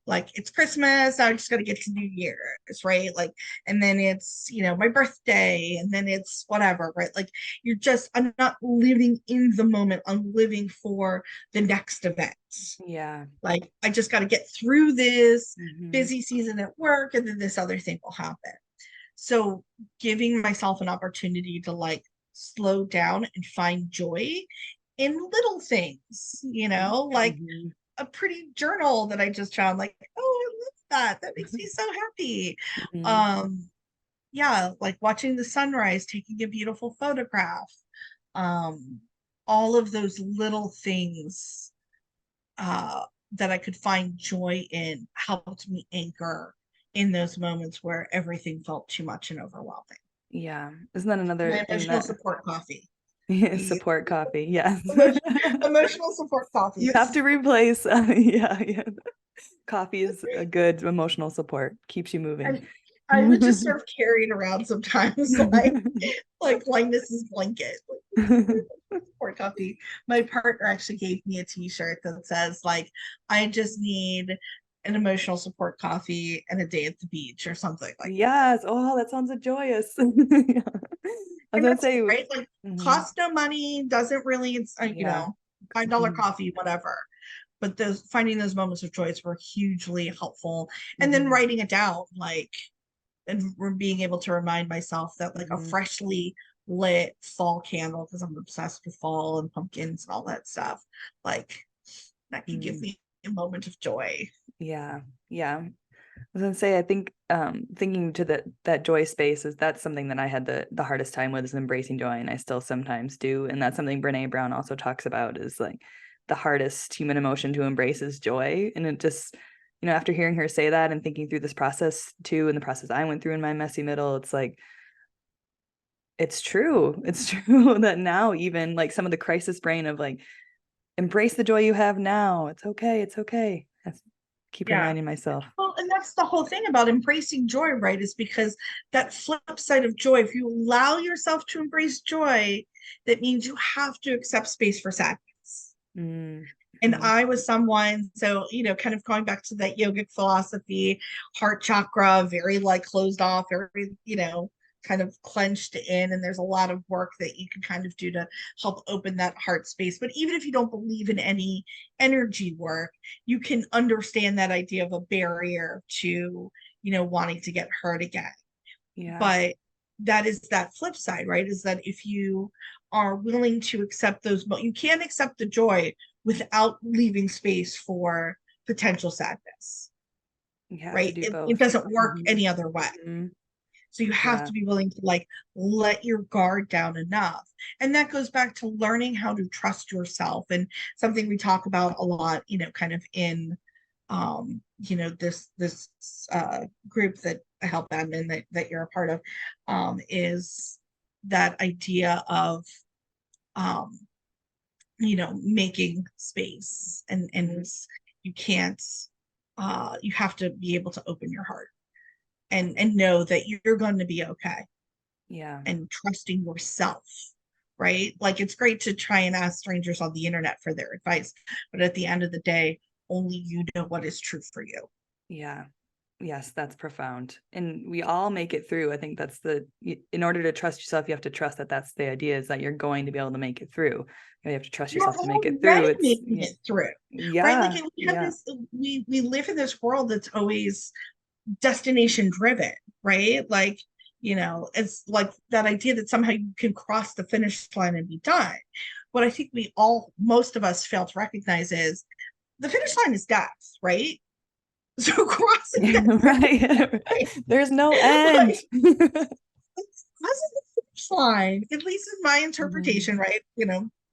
Speaker 2: Like it's Christmas, I just gotta get to New Year's, right? Like, and then it's, my birthday, and then it's whatever, right? Like I'm not living in the moment, I'm living for the next event.
Speaker 1: Yeah.
Speaker 2: Like I just gotta get through this
Speaker 1: Hmm.
Speaker 2: busy season at work, and then this other thing will happen. So giving myself an opportunity to like slow down and find joy in little things, like
Speaker 1: Hmm.
Speaker 2: a pretty journal that I just found, like, oh, I love that. That makes me so happy.
Speaker 1: Hmm.
Speaker 2: Um, yeah, like watching the sunrise, taking a beautiful photograph. Um, all of those little things that I could find joy in helped me anchor in those moments where everything felt too much and overwhelming.
Speaker 1: Yeah. Isn't that another
Speaker 2: My
Speaker 1: thing
Speaker 2: emotional
Speaker 1: that
Speaker 2: support coffee. The
Speaker 1: support coffee? Yes.
Speaker 2: emotional support coffee
Speaker 1: You have
Speaker 2: is
Speaker 1: to replace, yeah, yeah. Coffee is a good emotional support, keeps you moving.
Speaker 2: I I would just sort of carry it around sometimes, like Linus's blanket. Support coffee. My partner actually gave me a T-shirt that says like, "I just need an emotional support coffee and a day at the beach," or something like that.
Speaker 1: Yes. Oh, that sounds joyous. Yeah. I was
Speaker 2: And
Speaker 1: gonna
Speaker 2: that's
Speaker 1: say,
Speaker 2: right. Like,
Speaker 1: mhm,
Speaker 2: cost no money, doesn't really. It's
Speaker 1: yeah.
Speaker 2: $5
Speaker 1: Mhm,
Speaker 2: coffee, whatever. But those finding those moments of choice were hugely helpful. And then
Speaker 1: mhm,
Speaker 2: writing it down, like, and being able to remind myself that like a
Speaker 1: mhm,
Speaker 2: freshly lit fall candle, because I'm obsessed with fall and pumpkins and all that stuff, like that can give
Speaker 1: mhm.
Speaker 2: me a moment of joy.
Speaker 1: Yeah. Yeah. I was gonna say, I think thinking to that joy space is that's something that I had the hardest time with is embracing joy, and I still sometimes do. And that's something Brene Brown also talks about is like the hardest human emotion to embrace is joy. And it just, after hearing her say that and thinking through this process too, and the process I went through in my messy middle, it's like it's true. It's true that now even like some of the crisis brain of like embrace the joy you have now. It's okay. It's okay. That's keep
Speaker 2: Yeah.
Speaker 1: reminding myself.
Speaker 2: Well, and that's the whole thing about embracing joy, right? Is because that flip side of joy, if you allow yourself to embrace joy, that means you have to accept space for sadness. And
Speaker 1: Mm-hmm.
Speaker 2: I was someone, so, kind of going back to that yogic philosophy, heart chakra, very like closed off, very, kind of clenched in. And there's a lot of work that you can kind of do to help open that heart space. But even if you don't believe in any energy work, you can understand that idea of a barrier to, wanting to get hurt again.
Speaker 1: Yeah.
Speaker 2: But that is that flip side, right? Is that if you are willing to accept those, but you can't accept the joy without leaving space for potential sadness,
Speaker 1: You have to
Speaker 2: right?
Speaker 1: do
Speaker 2: It
Speaker 1: both.
Speaker 2: doesn't work
Speaker 1: Hmm.
Speaker 2: any other way.
Speaker 1: Hmm.
Speaker 2: So you have
Speaker 1: Yeah.
Speaker 2: to be willing to like let your guard down enough. And that goes back to learning how to trust yourself, and something we talk about a lot, kind of in this group that I help admin that you're a part of, is that idea of um, making space, and
Speaker 1: Hmm.
Speaker 2: you can't you have to be able to open your heart and know that you're going to be okay,
Speaker 1: Yeah.
Speaker 2: and trusting yourself, right? Like it's great to try and ask strangers on the internet for their advice, but at the end of the day, only you know what is true for you.
Speaker 1: Yeah. Yes, that's profound. And we all make it through. I think that's in order to trust yourself, you have to trust that that's the idea is that you're going to be able to make it through. You have to trust
Speaker 2: You're
Speaker 1: yourself to make it through.
Speaker 2: already
Speaker 1: It's
Speaker 2: making it through, right? Like
Speaker 1: yeah,
Speaker 2: we have
Speaker 1: yeah,
Speaker 2: this, we live in this world that's always destination driven, right? Like, it's like that idea that somehow you can cross the finish line and be done. What I think most of us fail to recognize is the finish line is death, right? So crossing that finish
Speaker 1: right. There's no
Speaker 2: line,
Speaker 1: end.
Speaker 2: like crossing the finish line, at least in my
Speaker 1: Hmm.
Speaker 2: interpretation, right?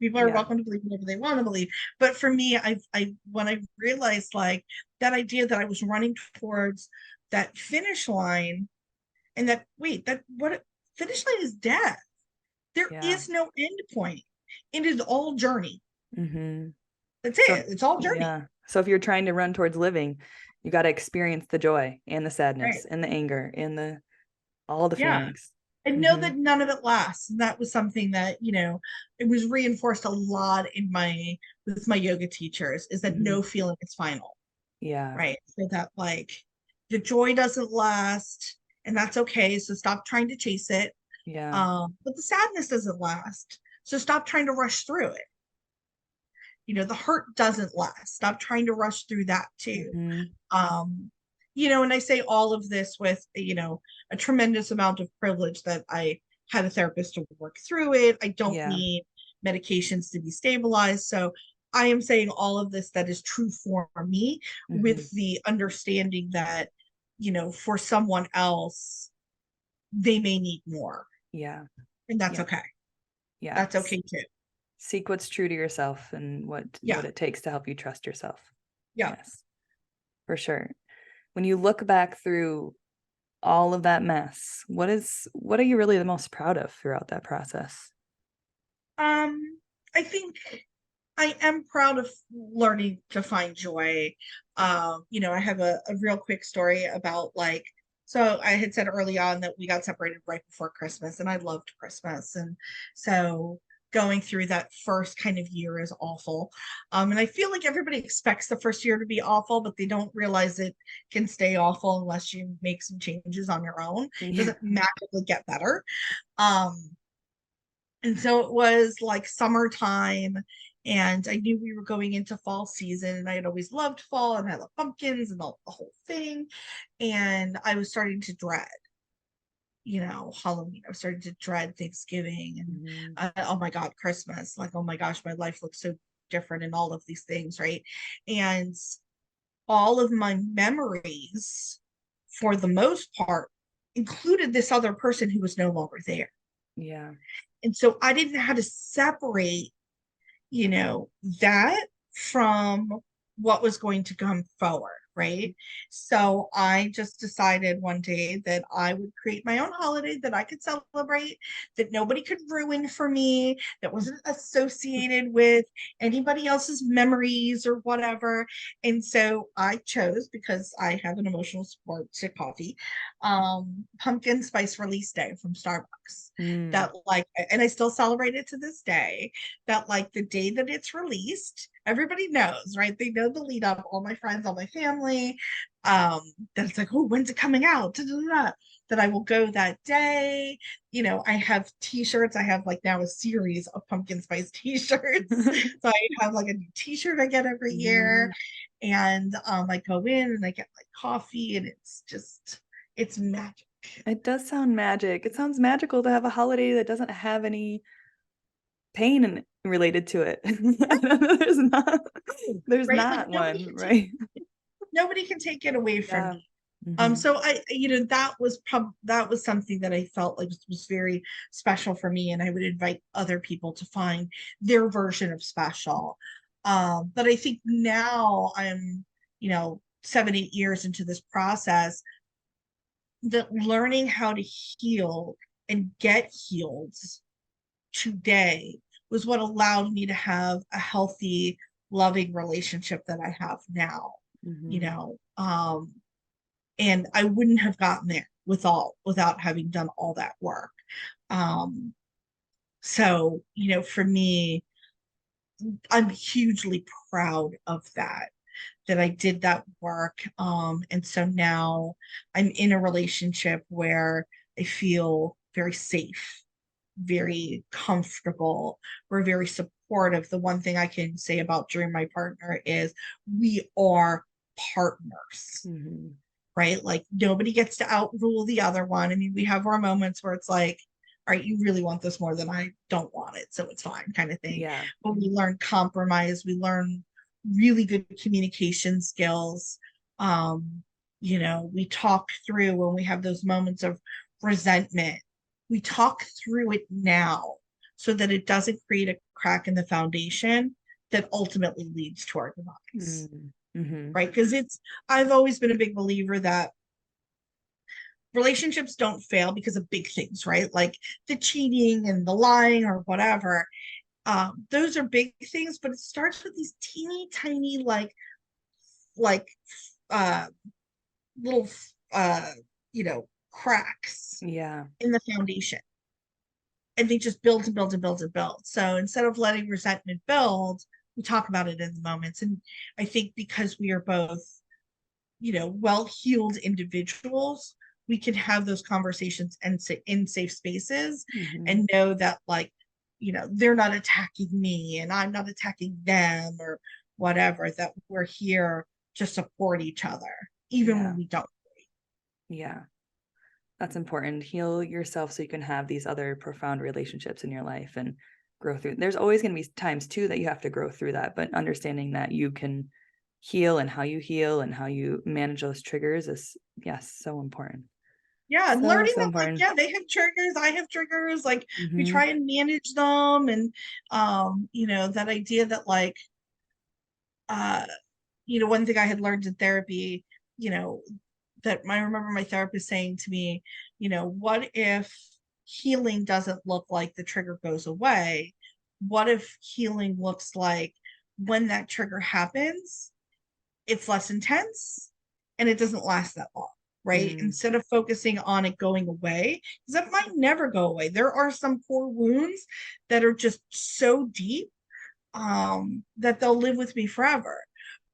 Speaker 2: People are
Speaker 1: Yeah,
Speaker 2: welcome to believe whatever they want to believe. But for me, I when I realized like that idea that I was running towards that finish line, and that wait, that what finish line is death. There
Speaker 1: yeah.
Speaker 2: is no end point. It is all journey.
Speaker 1: Hmm.
Speaker 2: That's
Speaker 1: So
Speaker 2: it. It's all journey.
Speaker 1: yeah. So if you're trying to run towards living, you got to experience the joy and the
Speaker 2: Right.
Speaker 1: sadness and the anger and the all the
Speaker 2: Yeah.
Speaker 1: feelings.
Speaker 2: And know
Speaker 1: Hmm.
Speaker 2: that none of it lasts. And that was something that, it was reinforced a lot with my yoga teachers, is that
Speaker 1: Hmm.
Speaker 2: no feeling is final.
Speaker 1: Yeah.
Speaker 2: right? So that like the joy doesn't last, and that's okay. So stop trying to chase it.
Speaker 1: Yeah.
Speaker 2: But the sadness doesn't last. So stop trying to rush through it. The hurt doesn't last. Stop trying to rush through that too.
Speaker 1: Hmm.
Speaker 2: Um, and I say all of this with, a tremendous amount of privilege that I had a therapist to work through it. I don't
Speaker 1: Yeah.
Speaker 2: need medications to be stabilized. So I am saying all of this that is true for me,
Speaker 1: Hmm.
Speaker 2: with the understanding that, for someone else, they may need more.
Speaker 1: Yeah.
Speaker 2: And that's
Speaker 1: Yeah.
Speaker 2: okay.
Speaker 1: Yeah.
Speaker 2: That's okay too.
Speaker 1: Seek what's true to yourself and
Speaker 2: Yeah.
Speaker 1: what it takes to help you trust yourself.
Speaker 2: Yeah.
Speaker 1: Yes, for sure. When you look back through all of that mess, what are you really the most proud of throughout that process?
Speaker 2: I think I am proud of learning to find joy. I have a real quick story about like, so I had said early on that we got separated right before Christmas, and I loved Christmas. And so going through that first kind of year is awful. And I feel like everybody expects the first year to be awful, but they don't realize it can stay awful unless you make some changes on your own. It
Speaker 1: Yeah.
Speaker 2: doesn't magically get better. Um, and so it was like summertime, and I knew we were going into fall season, and I had always loved fall, and I love pumpkins and all the whole thing. And I was starting to dread, Halloween. I was starting to dread Thanksgiving and
Speaker 1: Hmm.
Speaker 2: oh my God, Christmas. Like, oh my gosh, my life looks so different and all of these things, right? And all of my memories, for the most part, included this other person who was no longer there.
Speaker 1: Yeah.
Speaker 2: And so I didn't know how to separate, that from what was going to come forward. Right. So I just decided one day that I would create my own holiday that I could celebrate, that nobody could ruin for me, that wasn't associated with anybody else's memories or whatever. And so I chose, because I have an emotional support to coffee, pumpkin spice release day from Starbucks.
Speaker 1: Mm.
Speaker 2: That like, and I still celebrate it to this day, that like the day that it's released, everybody knows, right? They know the lead up, all my friends, all my family, that it's like, oh, when's it coming out? Da, da, da, da. That I will go that day. I have t-shirts. I have like now a series of pumpkin spice t-shirts. So I have like a new t-shirt I get every year.
Speaker 1: Mhm.
Speaker 2: And I go in and I get like coffee, and it's magic.
Speaker 1: It does sound magic. It sounds magical to have a holiday that doesn't have any pain related to it. There's not, there's
Speaker 2: Right? Like
Speaker 1: not one, right?
Speaker 2: nobody can take it away from
Speaker 1: Yeah.
Speaker 2: me.
Speaker 1: Hmm.
Speaker 2: So that was something that I felt like was very special for me, and I would invite other people to find their version of special. But I think now I'm, 7, 8 years into this process, that learning how to heal and get healed today was what allowed me to have a healthy, loving relationship that I have now. You
Speaker 1: Hmm.
Speaker 2: know, um, and I wouldn't have gotten there without having done all that work. Um, so, for me, I'm hugely proud of that I did that work. And so now I'm in a relationship where I feel very safe, very comfortable. We're very supportive. The one thing I can say about Drew, my partner, is we are partners,
Speaker 1: Hmm.
Speaker 2: right? Like nobody gets to outrule the other one. I mean, we have our moments where it's like, all right, you really want this more than I don't want it, so it's fine, kind of thing.
Speaker 1: Yeah.
Speaker 2: But we learn compromise, we learn really good communication skills. We talk through when we have those moments of resentment. We talk through it now so that it doesn't create a crack in the foundation that ultimately leads to our demise,
Speaker 1: Mm-hmm.
Speaker 2: right? Because I've always been a big believer that relationships don't fail because of big things, right? Like the cheating and the lying or whatever. Those are big things, but it starts with these teeny tiny, like uh little cracks
Speaker 1: Yeah.
Speaker 2: in the foundation. And they just build and build and build and build. So instead of letting resentment build, we talk about it in the moments. And I think because we are both well-heeled individuals, we can have those conversations and in safe spaces
Speaker 1: Mm-hmm.
Speaker 2: and know that, like, they're not attacking me and I'm not attacking them or whatever, that we're here to support each other, even when
Speaker 1: Yeah.
Speaker 2: we don't.
Speaker 1: Yeah. That's important. Heal yourself so you can have these other profound relationships in your life and grow through. There's always going to be times too that you have to grow through that, but understanding that you can heal and how you heal and how you manage those triggers is, yes, so important.
Speaker 2: Yeah, and
Speaker 1: So,
Speaker 2: learning
Speaker 1: so
Speaker 2: that, like,
Speaker 1: important.
Speaker 2: yeah, they have triggers, I have triggers, like, we
Speaker 1: Mm-hmm.
Speaker 2: try and manage them. And that idea that, like, uh one thing I had learned in therapy, you know, that I remember my therapist saying to me, what if healing doesn't look like the trigger goes away? What if healing looks like when that trigger happens, it's less intense and it doesn't last that long, right?
Speaker 1: Mm,
Speaker 2: Instead of focusing on it going away, because that might never go away. There are some core wounds that are just so deep, that they'll live with me forever.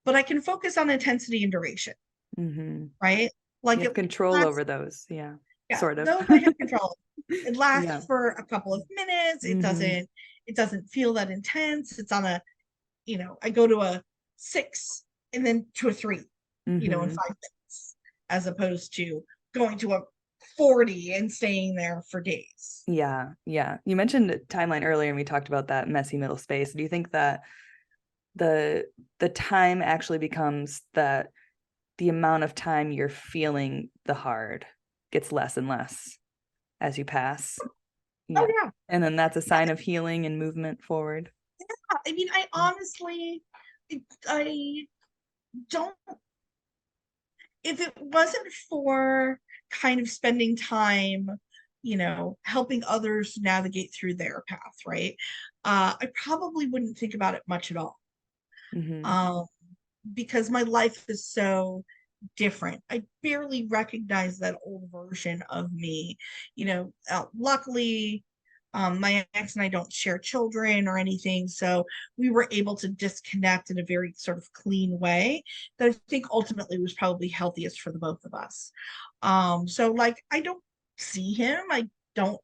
Speaker 2: But I can focus on intensity and duration,
Speaker 1: mm-hmm.
Speaker 2: right?
Speaker 1: You
Speaker 2: Like,
Speaker 1: have
Speaker 2: it
Speaker 1: control
Speaker 2: lasts,
Speaker 1: over those. Yeah,
Speaker 2: yeah,
Speaker 1: sort of.
Speaker 2: those I have control of. It
Speaker 1: Yeah.
Speaker 2: lasts for a couple of minutes. It
Speaker 1: Mm-hmm.
Speaker 2: doesn't it doesn't feel that intense. It's on a, I go to a 6 and then to a 3, in
Speaker 1: Mm-hmm.
Speaker 2: 5 minutes, as opposed to going to a 40 and staying there for days.
Speaker 1: Yeah, yeah. You mentioned timeline earlier and we talked about that messy middle space. Do you think that the the time actually becomes that the amount of time you're feeling the hard gets less and less as you pass?
Speaker 2: Oh
Speaker 1: Yeah.
Speaker 2: yeah.
Speaker 1: And then that's a sign of healing and movement forward.
Speaker 2: I mean, I honestly, I don't, if it wasn't for kind of spending time, helping others navigate through their path, right? I probably wouldn't think about it much at all.
Speaker 1: Mm-hmm.
Speaker 2: Um, because my life is so different. I barely recognize that old version of me. Luckily, my ex and I don't share children or anything, so we were able to disconnect in a very sort of clean way that I think ultimately was probably healthiest for the both of us. So, like, I don't see him.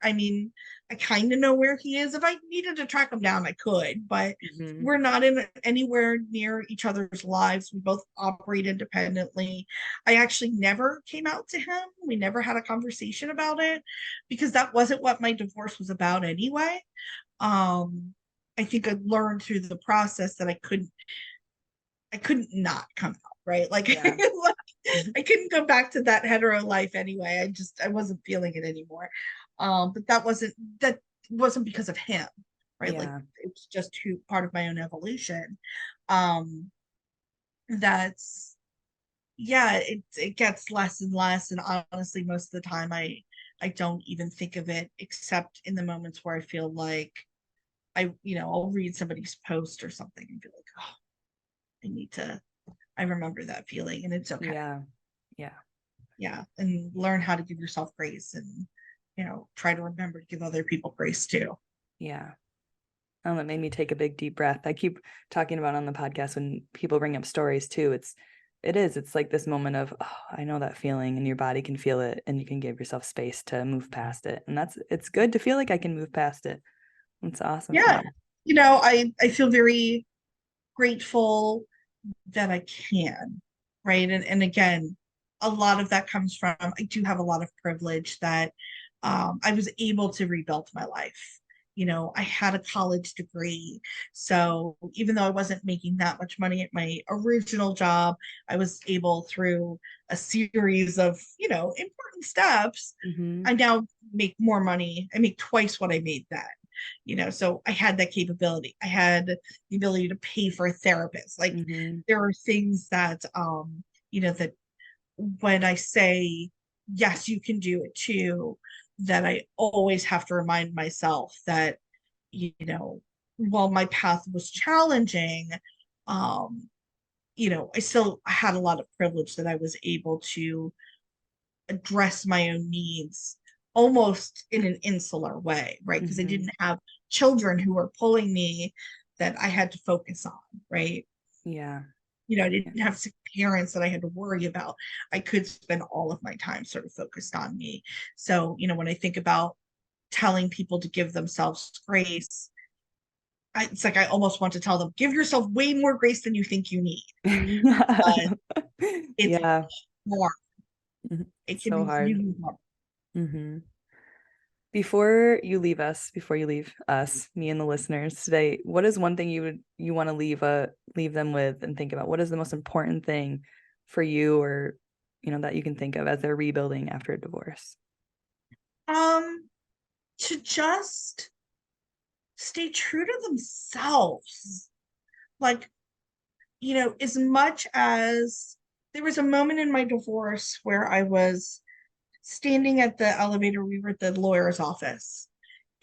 Speaker 2: I mean, I kind of know where he is. If I needed to track him down, I could, but
Speaker 1: Mm-hmm.
Speaker 2: we're not in anywhere near each other's lives. We both operate independently. I actually never came out to him. We never had a conversation about it because that wasn't what my divorce was about anyway. Um, I think I learned through the process that I couldn't not come out, right? Like,
Speaker 1: Yeah. Mhm.
Speaker 2: I couldn't go back to that hetero life anyway. I wasn't feeling it anymore. But that wasn't because of him, right? Like,
Speaker 1: Yeah.
Speaker 2: it was just part of my own evolution. Um, that's Yeah, it gets less and less, and honestly, most of the time, I don't even think of it except in the moments where I feel like I'll read somebody's post or something and be like, oh, I need to I remember that feeling, and it's okay.
Speaker 1: Yeah. Yeah.
Speaker 2: Yeah, and learn how to give yourself grace, and try to remember to give other people grace too.
Speaker 1: Yeah. Oh, that made me take a big deep breath. I keep talking about on the podcast when people bring up stories too. It's like this moment of, oh, I know that feeling, and your body can feel it and you can give yourself space to move past it. And it's good to feel like I can move past it. It's awesome
Speaker 2: Yeah,
Speaker 1: feeling.
Speaker 2: I feel very grateful that I can, right? And again, a lot of that comes from, I do have a lot of privilege that, I was able to rebuild my life. I had a college degree. So even though I wasn't making that much money at my original job, I was able, through a series of, important steps,
Speaker 1: Mm-hmm.
Speaker 2: I now make more money. I make twice what I made then. So I had that capability. I had the ability to pay for a therapist. Like,
Speaker 1: Mm-hmm.
Speaker 2: there are things that, that when I say yes, you can do it too, that I always have to remind myself that, while my path was challenging, um, I still had a lot of privilege that I was able to address my own needs almost in an insular way, right? Because I
Speaker 1: Mm-hmm.
Speaker 2: didn't have children who were pulling me that I had to focus on, right?
Speaker 1: Yeah.
Speaker 2: I didn't have sick parents that I had to worry about. I could spend all of my time sort of focused on me. So, when I think about telling people to give themselves grace, it's like I almost want to tell them, give yourself way more grace than you think you need. But it's
Speaker 1: Yeah.
Speaker 2: more. It
Speaker 1: It's
Speaker 2: can
Speaker 1: so
Speaker 2: be
Speaker 1: hard.
Speaker 2: really hard.
Speaker 1: Hmm. Before you leave us, me and the listeners today, what is one thing you want to leave them with and think about? What is the most important thing for you, or that you can think of as they're rebuilding after a divorce?
Speaker 2: Um, to just stay true to themselves. Like, as much as there was a moment in my divorce where I was standing at the elevator, we were at the lawyer's office,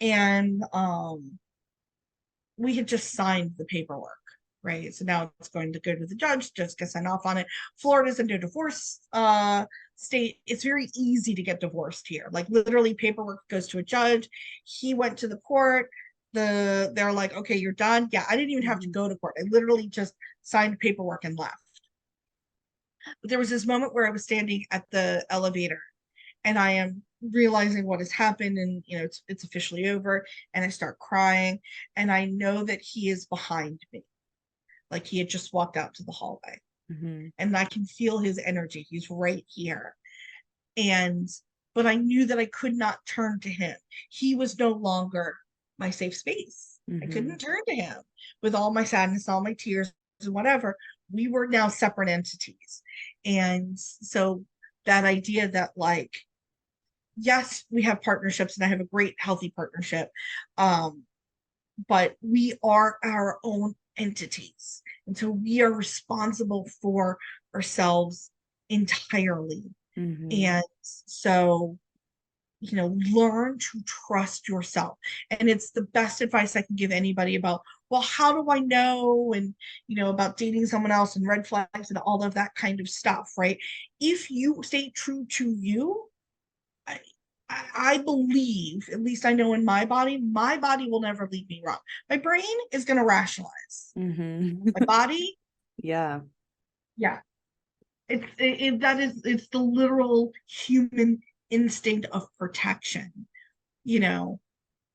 Speaker 2: and we had just signed the paperwork, right? So now it's going to go to the judge, just get signed off on it. Florida's into divorce state. It's very easy to get divorced here. Like literally paperwork goes to a judge. He went to the court. They're like, okay, you're done. Yeah, I didn't even have to
Speaker 1: Mhm.
Speaker 2: go to court. I literally just signed paperwork and left. But there was this moment where I was standing at the elevator and I am realizing what has happened, and it's officially over, and I start crying, and I know that he is behind me, like he had just walked out to the hallway,
Speaker 1: Mhm.
Speaker 2: and I can feel his energy. He's right here. And but I knew that I could not turn to him. He was no longer my safe space. I
Speaker 1: Mhm.
Speaker 2: couldn't turn to him with all my sadness, all my tears, and whatever. We were now separate entities. And so that idea that, like, yes, we have partnerships and I have a great healthy partnership. Um, but we are our own entities. And so we are responsible for ourselves entirely.
Speaker 1: Mhm.
Speaker 2: And so, learn to trust yourself. And it's the best advice I can give anybody about, well, how do I know? And, about dating someone else and red flags and all of that kind of stuff, right? If you stay true to you, I, I believe, at least I know in my body will never lead me wrong. My brain is going to rationalize.
Speaker 1: Mhm.
Speaker 2: My body,
Speaker 1: Yeah.
Speaker 2: yeah, it's the literal human instinct of protection. You know,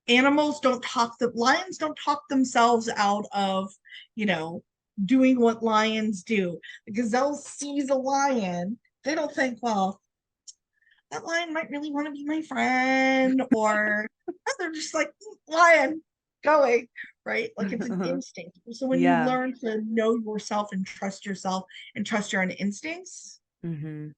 Speaker 2: lions don't talk themselves out of, you know, doing what lions do. The gazelle sees a lion. They don't think, well, that lion might really want to be my friend, or they're just like, lion going, right? Like it's an instinct. So when you
Speaker 1: Yeah.
Speaker 2: learn to know yourself and trust your own instincts,
Speaker 1: Mhm.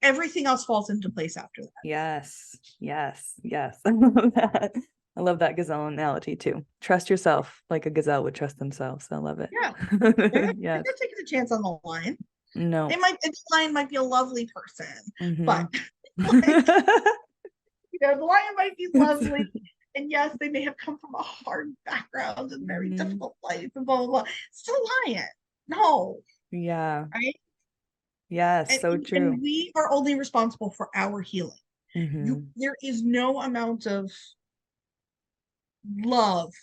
Speaker 2: everything else falls into place after that.
Speaker 1: Yes. Yes. Yes. I love that. I love that gazelle analogy too. Trust yourself like a gazelle would trust themselves. I love it.
Speaker 2: Yeah, they're
Speaker 1: Yes.
Speaker 2: not taking a chance on the lion.
Speaker 1: No.
Speaker 2: The lion might be a lovely person, but
Speaker 1: Mhm.
Speaker 2: like, the lion might be lovely. And yes, they may have come from a hard background and very
Speaker 1: Mhm.
Speaker 2: difficult life and blah, blah, blah. Still a lion. No,
Speaker 1: Yeah.
Speaker 2: right?
Speaker 1: Yes,
Speaker 2: And,
Speaker 1: so
Speaker 2: and, and
Speaker 1: true.
Speaker 2: we are only responsible for our healing.
Speaker 1: Mhm.
Speaker 2: There is no amount of love,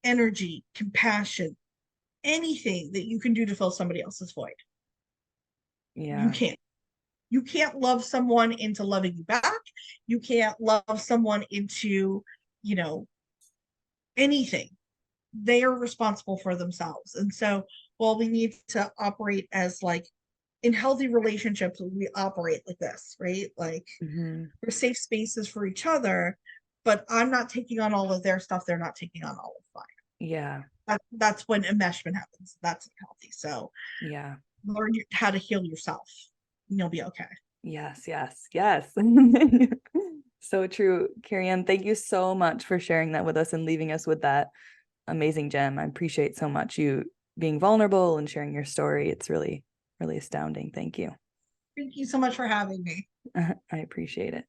Speaker 2: energy, compassion, anything that you can do to fill somebody else's void. You
Speaker 1: Yeah.
Speaker 2: can't. You can't love someone into loving you back. You can't love someone into, you know, anything. They are responsible for themselves. And so, while we need to operate as, like, in healthy relationships, we operate like this, right? Like,
Speaker 1: Mhm.
Speaker 2: we're safe spaces for each other, but I'm not taking on all of their stuff. They're not taking on all of mine.
Speaker 1: Yeah.
Speaker 2: That's when enmeshment happens. That's healthy. So
Speaker 1: Yeah.
Speaker 2: learn how to heal yourself, and you'll be okay.
Speaker 1: Yes, yes, yes. So true. Cariann, thank you so much for sharing that with us and leaving us with that amazing gem. I appreciate so much you being vulnerable and sharing your story. It's really, really astounding. Thank you.
Speaker 2: Thank you so much for having me.
Speaker 1: I appreciate it.